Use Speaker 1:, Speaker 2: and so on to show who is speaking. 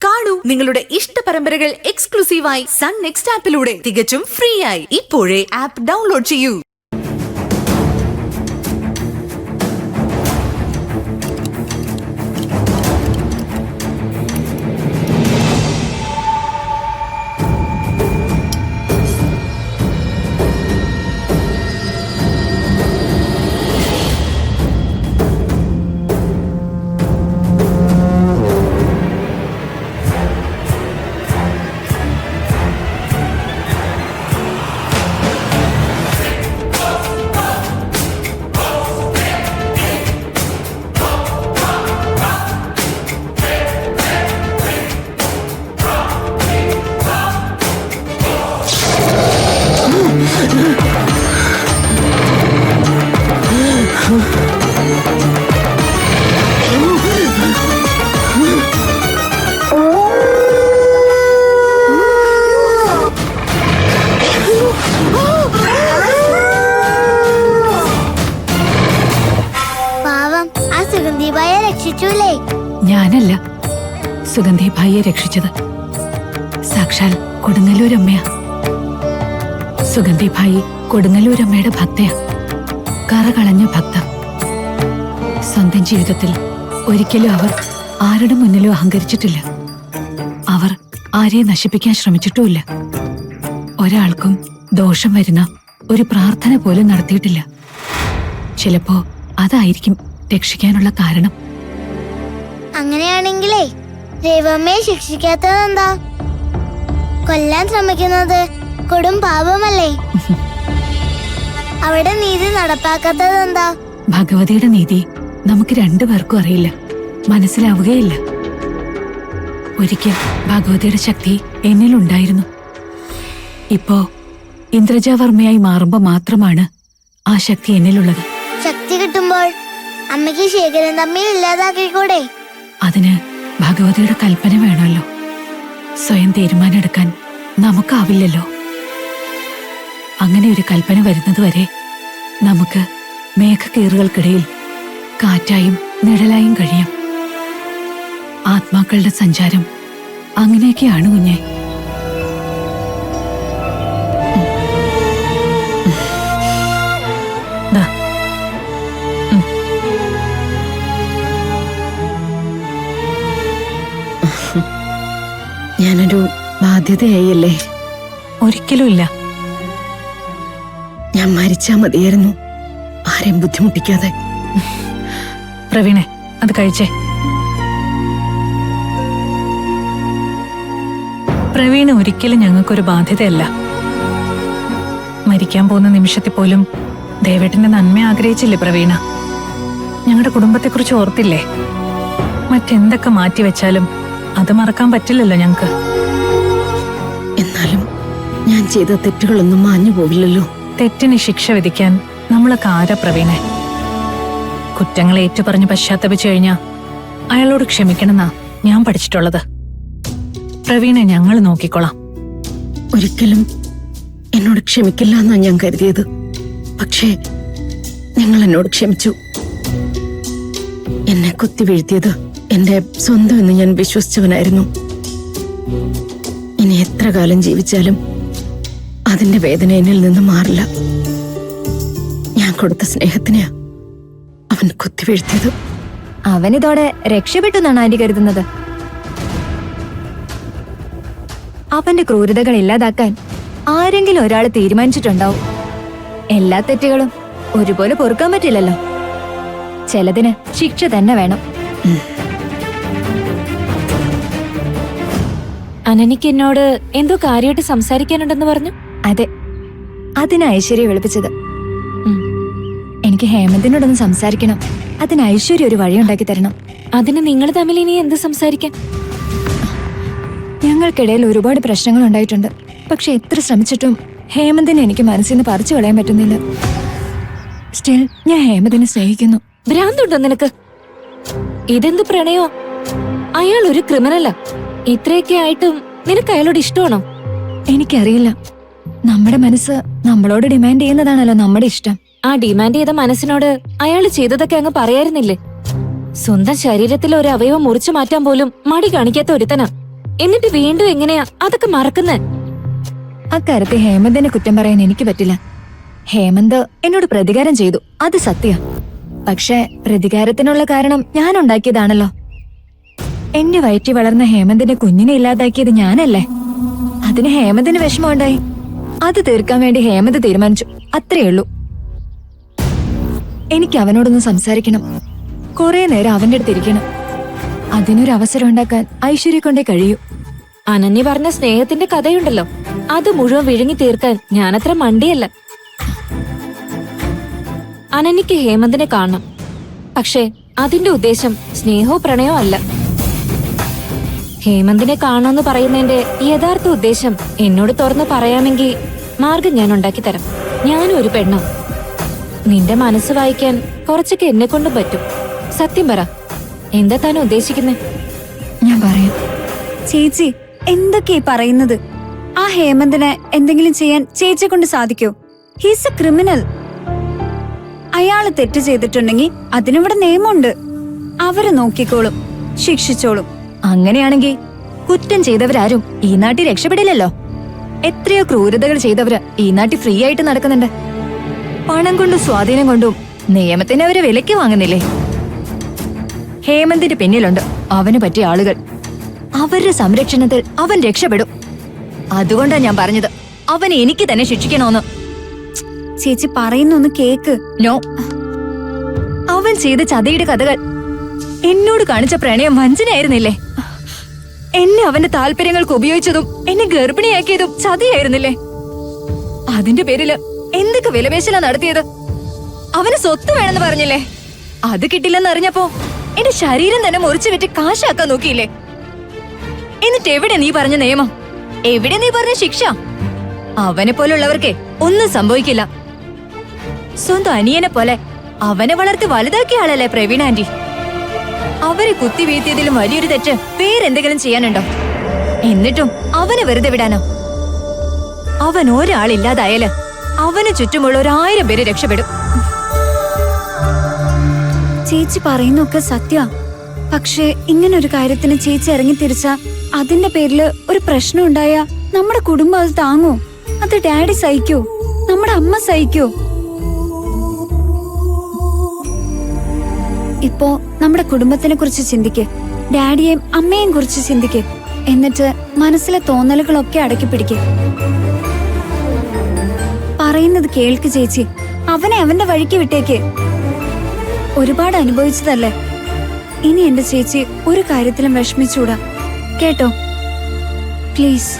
Speaker 1: കാണൂ നിങ്ങളുടെ ഇഷ്ട പരമ്പരകൾ എക്സ്ക്ലൂസീവായി സൺ നെക്സ്റ്റ് ആപ്പിലൂടെ തികച്ചും ഫ്രീ ആയി. ഇപ്പോഴേ ആപ്പ് ഡൗൺലോഡ് ചെയ്യൂ.
Speaker 2: ഞാനല്ല സുഗന്ധി ഭായിയെ രക്ഷിച്ചത്, സാക്ഷാൽ കൊടുങ്ങല്ലൂരമ്മയാ. സുഗന്ധി ഭായി കൊടുങ്ങല്ലൂരമ്മയുടെ ഭക്തയാ, കറകളഞ്ഞ ഭക്ത. സ്വന്തം ജീവിതത്തിൽ ഒരിക്കലും അവർ ആരുടെ മുന്നിലും അഹങ്കരിച്ചിട്ടില്ല. അവർ ആരെയും നശിപ്പിക്കാൻ ശ്രമിച്ചിട്ടുമില്ല. ഒരാൾക്കും ദോഷം വരുന്ന ഒരു പ്രാർത്ഥന പോലും നടത്തിയിട്ടില്ല. ചിലപ്പോ അതായിരിക്കും രക്ഷിക്കാനുള്ള കാരണം.
Speaker 3: അങ്ങനെയാണെങ്കിലേ ദൈവമ്മയെ ശിക്ഷിക്കാത്തതെന്താ? കൊല്ലാൻ ശ്രമിക്കുന്നത് കൊടും പാപമല്ലേ? അവിടെ നീതി നടപ്പാക്കാത്തതെന്താ?
Speaker 2: ഭഗവതിയുടെ നീതി നമുക്ക് രണ്ടുപേർക്കും അറിയില്ല, മനസ്സിലാവുകയില്ല. ഒരിക്കൽ ഭഗവതിയുടെ ശക്തി എന്നിലുണ്ടായിരുന്നു. ഇപ്പോ ഇന്ദ്രജാവർമ്മയായി മാറുമ്പോ മാത്രമാണ് ആ ശക്തി എന്നിലുള്ളത്.
Speaker 3: ശക്തി കിട്ടുമ്പോൾ അമ്മയ്ക്ക് ശേഖരൻ തമ്മിൽ ഇല്ലാതാക്കിക്കൂടെ?
Speaker 2: അതിന് ഭഗവതിയുടെ കൽപ്പന വേണമല്ലോ. സ്വയം തീരുമാനമെടുക്കാൻ നമുക്കാവില്ലല്ലോ. അങ്ങനെ ഒരു കൽപ്പന വരുന്നതുവരെ നമുക്ക് മേഘക്കീറുകൾക്കിടയിൽ കാറ്റായും നിഴലായും കഴിയാം. ആത്മാക്കളുടെ സഞ്ചാരം അങ്ങനെയൊക്കെയാണ് കുഞ്ഞെ.
Speaker 4: ഞാനൊരു ബാധ്യതയായല്ലേ?
Speaker 2: ഒരിക്കലുമില്ല.
Speaker 4: ഞാൻ മരിച്ചാ മതിയായിരുന്നു, ആരെയും ബുദ്ധിമുട്ടിക്കാതെ.
Speaker 2: പ്രവീണെ, അത് കഴിച്ചേ. പ്രവീണ ഒരിക്കലും ഞങ്ങൾക്കൊരു ബാധ്യതയല്ല. മരിക്കാൻ പോകുന്ന നിമിഷത്തിൽ പോലും ദേവേട്ടന്റെ നന്മ ആഗ്രഹിച്ചില്ലേ പ്രവീണ? ഞങ്ങളുടെ കുടുംബത്തെക്കുറിച്ച് ഓർത്തില്ലേ? മറ്റെന്തൊക്കെ മാറ്റിവെച്ചാലും അത് മറക്കാൻ പറ്റില്ലല്ലോ ഞങ്ങക്ക്.
Speaker 4: എന്നാലും ഞാൻ ചെയ്ത തെറ്റുകളൊന്നും മാഞ്ഞു പോവില്ലല്ലോ.
Speaker 2: തെറ്റിന് ശിക്ഷ വിധിക്കാൻ നമ്മളൊക്കെ ആരാ പ്രവീണെ? കുറ്റങ്ങൾ ഏറ്റുപറഞ്ഞ് പശ്ചാത്തപിച്ചു കഴിഞ്ഞാ അയാളോട് ക്ഷമിക്കണമെന്നാ ഞാൻ പഠിച്ചിട്ടുള്ളത്. പ്രവീണെ ഞങ്ങൾ നോക്കിക്കോളാം.
Speaker 4: ഒരിക്കലും എന്നോട് ക്ഷമിക്കില്ല എന്നാ ഞാൻ കരുതിയത്. പക്ഷേ നിങ്ങൾ എന്നോട് ക്ഷമിച്ചു. എന്നെ കുത്തി വീഴ്ത്തിയത് എന്റെ സ്വന്തം എന്ന് ഞാൻ വിശ്വസിച്ചവനായിരുന്നു. ഇനി എത്ര കാലം ജീവിച്ചാലും അതിന്റെ വേദന എന്നിൽ നിന്ന് മാറില്ല. ഞാൻ കൊടുത്ത സ്നേഹത്തിനെയാ അവൻ കുത്തി വീഴ്ത്തിയത്.
Speaker 5: അവനിതോടെ രക്ഷപ്പെട്ടെന്നാണ് ആന്റി കരുതുന്നത്? അവന്റെ ക്രൂരതകൾ ഇല്ലാതാക്കാൻ ആരെങ്കിലും ഒരാൾ തീരുമാനിച്ചിട്ടുണ്ടാവും. എല്ലാ തെറ്റുകളും ഒരുപോലെ പൊറുക്കാൻ പറ്റില്ലല്ലോ. ചിലതിന് ശിക്ഷ തന്നെ വേണം.
Speaker 6: അനനിക്ക് എന്നോട് എന്തോ കാര്യമായിട്ട് സംസാരിക്കാനുണ്ടെന്ന് പറഞ്ഞു.
Speaker 5: അതെ, അതിന് ഐശ്വര്യ വിളിപ്പിച്ചത്. എനിക്ക് ഹേമന്തിനോടൊന്ന് സംസാരിക്കണം. അതിന് ഐശ്വര്യ ഒരു വഴി ഉണ്ടാക്കി തരണം.
Speaker 6: അതിന് നിങ്ങൾ തമ്മിൽ ഇനി എന്ത് സംസാരിക്കാൻ?
Speaker 5: ഞങ്ങൾക്കിടയിൽ ഒരുപാട് പ്രശ്നങ്ങൾ ഉണ്ടായിട്ടുണ്ട്. പക്ഷെ എത്ര ശ്രമിച്ചിട്ടും ഹേമന്തിനെ എനിക്ക് മനസ്സിൽ നിന്ന് പറിച്ചു കളയാൻ പറ്റുന്നില്ല. സ്റ്റിൽ ഞാൻ ഹേമന്തിനെ സ്നേഹിക്കുന്നു.
Speaker 6: ഭ്രാന്തുണ്ടോ നിനക്ക്? ഇതെന്ത് പ്രണയോ? അയാൾ ഒരു ക്രിമിനലാ. ഇത്രയൊക്കെ ആയിട്ടും നിനക്ക് അയാളോട് ഇഷ്ടമാണോ?
Speaker 5: എനിക്കറിയില്ല. നമ്മുടെ മനസ്സ് നമ്മളോട് ഡിമാൻഡ് ചെയ്യുന്നതാണല്ലോ നമ്മുടെ ഇഷ്ടം.
Speaker 6: ആ ഡിമാൻഡ് ചെയ്ത മനസ്സിനോട് അയാൾ ചെയ്തതൊക്കെ അങ്ങ് പറയായിരുന്നില്ലേ? സ്വന്തം ശരീരത്തിലെ ഒരു അവയവം മുറിച്ചു മാറ്റാൻ പോലും മടി കാണിക്കാത്ത ഒരുത്തനാ. എന്നിട്ട് വീണ്ടും എങ്ങനെയാ അതൊക്കെ മറക്കുന്നേ?
Speaker 5: അക്കാര്യത്തിൽ ഹേമന്തിനെ കുറ്റം പറയാൻ എനിക്ക് പറ്റില്ല. ഹേമന്ത് എന്നോട് പ്രതികാരം ചെയ്തു, അത് സത്യ. പക്ഷെ പ്രതികാരത്തിനുള്ള കാരണം ഞാൻ ഉണ്ടാക്കിയതാണല്ലോ. എന്റെ വയറ്റി വളർന്ന ഹേമന്തിന്റെ കുഞ്ഞിനെ ഇല്ലാതാക്കിയത് ഞാനല്ലേ. അതിന് ഹേമന്തിന് വിഷമമുണ്ടായി. അത് തീർക്കാൻ വേണ്ടി ഹേമന്ത് തീരുമാനിച്ചു, അത്രേ ഉള്ളൂ. എനിക്ക് അവനോടൊന്ന് സംസാരിക്കണം. കുറെ നേരം അവന്റെ അടുത്ത് ഇരിക്കണം. അതിനൊരു അവസരം ഉണ്ടാക്കാൻ ഐശ്വര്യ കൊണ്ടേ കഴിയൂ.
Speaker 6: അനന്യ പറഞ്ഞ സ്നേഹത്തിന്റെ കഥയുണ്ടല്ലോ, അത് മുഴുവൻ വിഴുങ്ങി തീർക്കാൻ ഞാനത്ര മണ്ടിയല്ല. അനന്യക്ക് ഹേമന്തിനെ കാണണം. പക്ഷേ അതിന്റെ ഉദ്ദേശം സ്നേഹമോ പ്രണയമോ അല്ല. ഹേമന്തിനെ കാണണമെന്ന് പറയുന്നതിന്റെ യഥാർത്ഥ ഉദ്ദേശം എന്നോട് തുറന്നു പറയാമെങ്കിൽ മാർഗം ഞാൻ ഉണ്ടാക്കി തരാം. ഞാനും ഒരു പെണ്ണോ. നിന്റെ മനസ്സ് വായിക്കാൻ കുറച്ചൊക്കെ എന്നെ കൊണ്ടും പറ്റും. സത്യം പറ, എന്താ താൻ ഉദ്ദേശിക്കുന്നേ?
Speaker 5: ഞാൻ പറയാം.
Speaker 7: ചേച്ചി എന്തൊക്കെയാ പറയുന്നത്? ആ ഹേമന്തിനെ എന്തെങ്കിലും ചെയ്യാൻ ചേച്ചിയെ കൊണ്ട് സാധിക്കോ? He's A criminal. അയാള് തെറ്റ് ചെയ്തിട്ടുണ്ടെങ്കിൽ അതിനിവിടെ നിയമമുണ്ട്. അവര് നോക്കിക്കോളും, ശിക്ഷിച്ചോളും.
Speaker 5: അങ്ങനെയാണെങ്കിൽ കുറ്റം ചെയ്തവരാരും ഈ നാട്ടിൽ രക്ഷപ്പെടില്ലല്ലോ. എത്രയോ ക്രൂരതകൾ ചെയ്തവര് ഈ നാട്ടിൽ ഫ്രീ ആയിട്ട് നടക്കുന്നുണ്ട്. പണം കൊണ്ടും സ്വാധീനം കൊണ്ടും നിയമത്തിന് അവര് വിലയ്ക്ക് വാങ്ങുന്നില്ലേ? ഹേമന്തിന്റെ പിന്നിലുണ്ട് അവന് പറ്റിയ ആളുകൾ. അവരുടെ സംരക്ഷണത്തിൽ അവൻ രക്ഷപ്പെടും. അതുകൊണ്ടാ ഞാൻ പറഞ്ഞത് അവനെ എനിക്ക് തന്നെ ശിക്ഷിക്കണോന്ന്.
Speaker 7: ചേച്ചി പറയുന്നൊന്ന് കേക്ക്.
Speaker 5: നോ, അവൻ ചെയ്ത ചതിയുടെ കഥകൾ, എന്നോട് കാണിച്ച പ്രണയം വഞ്ചനയായിരുന്നില്ലേ? എന്നെ അവന്റെ താല്പര്യങ്ങൾക്ക് ഉപയോഗിച്ചതും എന്നെ ഗർഭിണിയാക്കിയതും ചതിയായിരുന്നില്ലേ? അതിന്റെ പേരില് എന്തൊക്കെ വിലപേശല നടത്തിയത്? അവന് സ്വത്ത് വേണമെന്ന് പറഞ്ഞില്ലേ? അത് കിട്ടില്ലെന്ന് അറിഞ്ഞപ്പോ എന്റെ ശരീരം തന്നെ മുറിച്ചു വിറ്റ് കാശാക്കാൻ നോക്കിയില്ലേ? എന്നിട്ട് എവിടെ നീ പറഞ്ഞ നിയമം? എവിടെ നീ പറഞ്ഞ ശിക്ഷ? അവനെ പോലുള്ളവർക്കേ ഒന്നും സംഭവിക്കില്ല. സ്വന്തം അനിയനെ പോലെ അവനെ വളർത്തി വലുതാക്കിയ ആളല്ലേ പ്രവീണ ആന്റി. അവരെ കുത്തി വീഴ്ത്തിയതിലും വലിയൊരു തെറ്റ് വേറെന്തെങ്കിലും ചെയ്യാനുണ്ടോ? എന്നിട്ടും അവനെ വെറുതെ വിടാനോ? അവൻ ഒരാളില്ലാതായാല് അവന് ചുറ്റുമുള്ള 1000 പേര് രക്ഷപ്പെടും.
Speaker 7: ചേച്ചി പറയുന്നൊക്കെ സത്യ. പക്ഷേ ഇങ്ങനൊരു കാര്യത്തിന് ചേച്ചി ഇറങ്ങി തിരിച്ചാ അതിന്റെ പേരില് ഒരു പ്രശ്നം ഉണ്ടായ നമ്മുടെ കുടുംബം അത് താങ്ങോ? അത് ഡാഡി സഹിക്കോ? നമ്മുടെ അമ്മ സഹിക്കോ? ഇപ്പോ നമ്മുടെ കുടുംബത്തിനെ കുറിച്ച് ചിന്തിക്ക്, ഡാഡിയെയും അമ്മയെയും കുറിച്ച് ചിന്തിക്ക്. എന്നിട്ട് മനസ്സിലെ തോന്നലുകളൊക്കെ അടക്കി പിടിക്ക്. പറയുന്നത് കേൾക്ക് ചേച്ചി. അവനെ അവന്റെ വഴിക്ക് വിട്ടേക്ക്. ഒരുപാട് അനുഭവിച്ചതല്ലേ. ഇനി എന്റെ ചേച്ചി ഒരു കാര്യത്തിലും വിഷമിച്ചൂടാ കേട്ടോ? പ്ലീസ്.